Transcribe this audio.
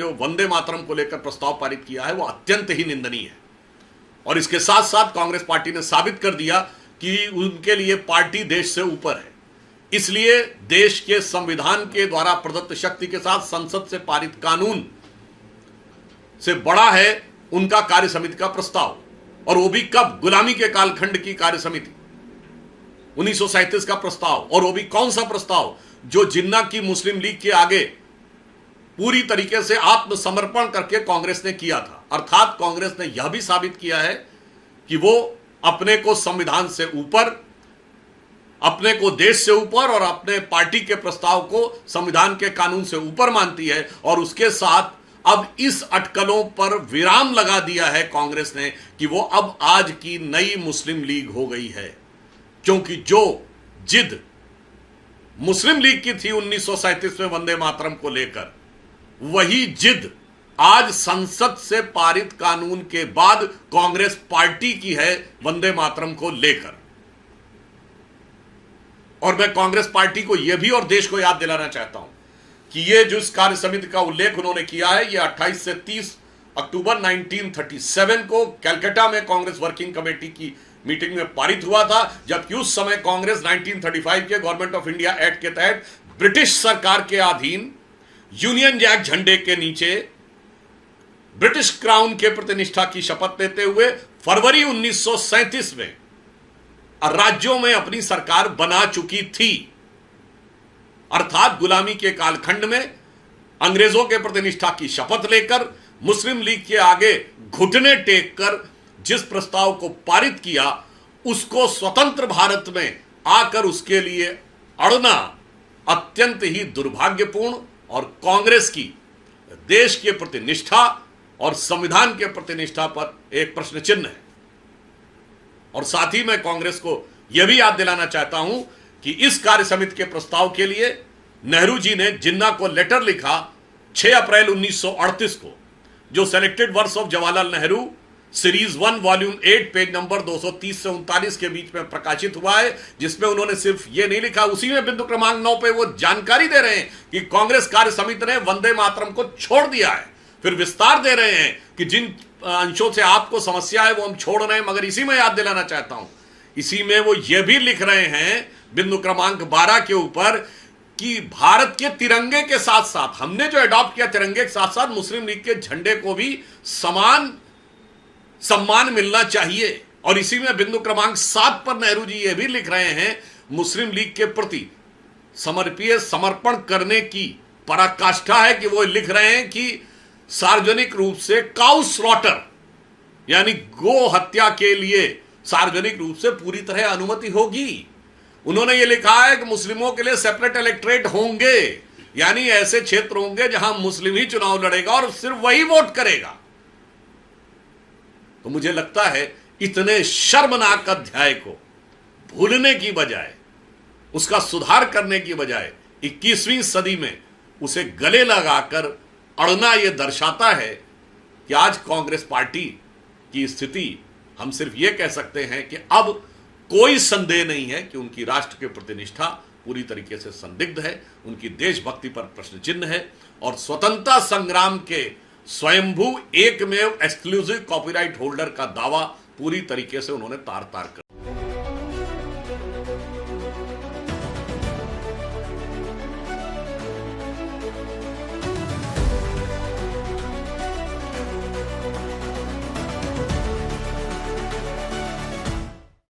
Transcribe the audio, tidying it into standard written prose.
जो वंदे मातरम को लेकर प्रस्ताव पारित किया है वो अत्यंत ही निंदनीय है। और इसके साथ साथ कांग्रेस पार्टी ने साबित कर दिया कि उनके लिए पार्टी देश से ऊपर है। इसलिए देश के संविधान के द्वारा प्रदत्त शक्ति के साथ संसद से पारित कानून से बड़ा है उनका कार्य समिति का प्रस्ताव। और वो भी कब? गुलामी के कालखंड की कार्य समिति 1937 का प्रस्ताव। और वो भी कौन सा प्रस्ताव? जो जिन्ना की मुस्लिम लीग के आगे पूरी तरीके से आत्मसमर्पण करके कांग्रेस ने किया था। अर्थात कांग्रेस ने यह भी साबित किया है कि वो अपने को संविधान से ऊपर, अपने को देश से ऊपर और अपने पार्टी के प्रस्ताव को संविधान के कानून से ऊपर मानती है। और उसके साथ अब इस अटकलों पर विराम लगा दिया है कांग्रेस ने कि वो अब आज की नई मुस्लिम लीग हो गई है। क्योंकि जो जिद मुस्लिम लीग की थी 1937 में वंदे मातरम को लेकर, वही जिद आज संसद से पारित कानून के बाद कांग्रेस पार्टी की है वंदे मातरम को लेकर। और मैं कांग्रेस पार्टी को यह भी और देश को याद दिलाना चाहता हूं कि यह जो इस कार्य समिति का उल्लेख उन्होंने किया है, यह 28 से 30 अक्टूबर 1937 को कलकत्ता में कांग्रेस वर्किंग कमेटी की मीटिंग में पारित हुआ था, जबकि उस समय कांग्रेस 1935 के गवर्नमेंट ऑफ इंडिया एक्ट के तहत ब्रिटिश सरकार के अधीन यूनियन जैक झंडे के नीचे ब्रिटिश क्राउन के प्रति निष्ठा की शपथ लेते हुए फरवरी 1937 में राज्यों में अपनी सरकार बना चुकी थी। अर्थात गुलामी के कालखंड में अंग्रेजों के प्रति निष्ठा की शपथ लेकर मुस्लिम लीग के आगे घुटने टेक कर जिस प्रस्ताव को पारित किया, उसको स्वतंत्र भारत में आकर उसके लिए अड़ना अत्यंत ही दुर्भाग्यपूर्ण और कांग्रेस की देश के प्रति निष्ठा और संविधान के प्रति निष्ठा पर एक प्रश्न चिन्ह है। और साथ ही मैं कांग्रेस को यह भी याद दिलाना चाहता हूं कि इस कार्य समिति के प्रस्ताव के लिए नेहरू जी ने जिन्ना को लेटर लिखा 6 अप्रैल 1938 को, जो selected works of Jawaharlal Nehru series 1 volume 8 page number 230 से 39 के बीच में प्रकाशित हुआ है, जिसमें उन्होंने सिर्फ ये नहीं लिखा, उसी में बिंदु क्रमांक 9 पे वो जानकारी दे रहे हैं कि कांग्रेस कार्य समिति ने वंदे मातरम को छोड़ दिया है। फिर विस्तार दे रहे हैं कि जिन अंशों से आपको समस्या है वो हम छोड़ रहे हैं। मगर इसी में याद दिलाना चाहता हूं, इसी में वो ये भी लिख रहे हैं बिंदु क्रमांक 12 के ऊपर कि भारत के तिरंगे के साथ साथ, हमने जो अडॉप्ट किया तिरंगे के साथ साथ मुस्लिम लीग के झंडे को भी समान सम्मान मिलना चाहिए। और इसी में बिंदु क्रमांक 7 पर नेहरू जी यह भी लिख रहे हैं, मुस्लिम लीग के प्रति समर्पण करने की पराकाष्ठा है कि वो लिख रहे हैं कि सार्वजनिक रूप से काउ स्लॉटर यानी गो हत्या के लिए सार्वजनिक रूप से पूरी तरह अनुमति होगी। उन्होंने ये लिखा है कि मुस्लिमों के लिए सेपरेट इलेक्टोरेट होंगे, यानी ऐसे क्षेत्र होंगे जहां मुस्लिम ही चुनाव लड़ेगा और सिर्फ वही वोट करेगा। तो मुझे लगता है इतने शर्मनाक अध्याय को भूलने की बजाय, उसका सुधार करने की बजाय 21वीं सदी में उसे गले लगाकर अड़ना यह दर्शाता है कि आज कांग्रेस पार्टी की स्थिति, हम सिर्फ यह कह सकते हैं कि अब कोई संदेह नहीं है कि उनकी राष्ट्र के प्रति निष्ठा पूरी तरीके से संदिग्ध है, उनकी देशभक्ति पर प्रश्न चिन्ह है और स्वतंत्रता संग्राम के स्वयंभू एकमेव एक्सक्लूसिव कॉपीराइट होल्डर का दावा पूरी तरीके से उन्होंने तार तार कर